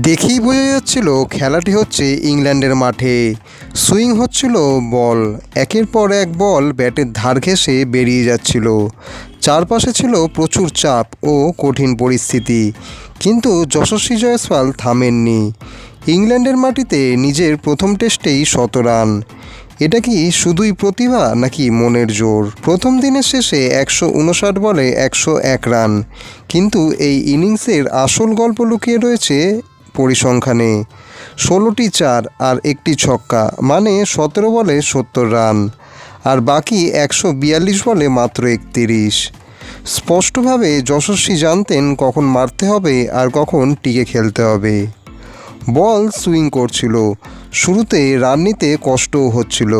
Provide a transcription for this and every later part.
দেখেই বোঝা যাচ্ছিল খেলাটি হচ্ছে ইংল্যান্ডের মাঠে। সুইং হচ্ছিল বল, একের পর এক বল ব্যাটের ধার ঘেঁষে বেরিয়ে যাচ্ছিল। চারপাশে ছিল প্রচুর চাপ ও কঠিন পরিস্থিতি, কিন্তু যশস্বী জয়সওয়াল থামেননি। ইংল্যান্ডের মাটিতে নিজের প্রথম টেস্টেই 100 রান। এটা কি শুধুই প্রতিভা নাকি মনের জোর? প্রথম দিনের শেষে 159 বলে 101 রান, কিন্তু এই ইনিংসের আসল গল্প লুকিয়ে রয়েছে পরিসংখ্যানে। 16টি চার আর একটি ছক্কা, মানে 17 বলে 70 রান, আর বাকি 142 বলে মাত্র 31। স্পষ্টভাবে যশস্বী জানতেন কখন মারতে হবে আর কখন টিকে খেলতে হবে। বল সুইং করছিল, শুরুতে রান নিতে কষ্টও হচ্ছিল।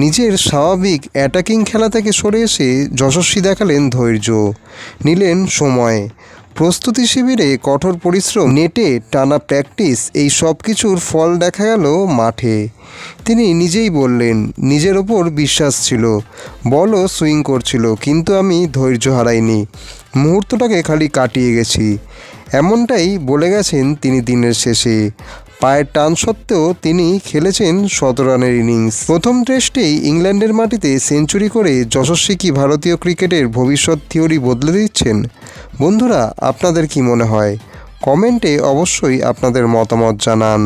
নিজের স্বাভাবিক অ্যাটাকিং খেলা থেকে সরে এসে যশস্বী দেখালেন ধৈর্য, নিলেন সময়। প্রস্তুতি শিবিরে কঠোর পরিশ্রম, নেটে টানা প্র্যাকটিস, এই সব কিছুর ফল দেখা গেল মাঠে। তিনি নিজেই বললেন, নিজের ওপর বিশ্বাস ছিল। বলও সুইং করছিল, কিন্তু আমি ধৈর্য হারাইনি, মুহূর্তটাকে খালি কাটিয়ে গেছি। এমনটাই বলে গেছেন তিনি দিনের শেষে। পায়ের টান সত্ত্বেও তিনি খেলেছেন 100 রানের ইনিংস। প্রথম টেস্টেই ইংল্যান্ডের মাটিতে সেঞ্চুরি করে যশস্বী কি ভারতীয় ক্রিকেটের ভবিষ্যৎ থিওরি বদলে দিচ্ছেন? বন্ধুরা, আপনাদের কি মনে হয়? কমেন্টে অবশ্যই আপনাদের মতামত জানান।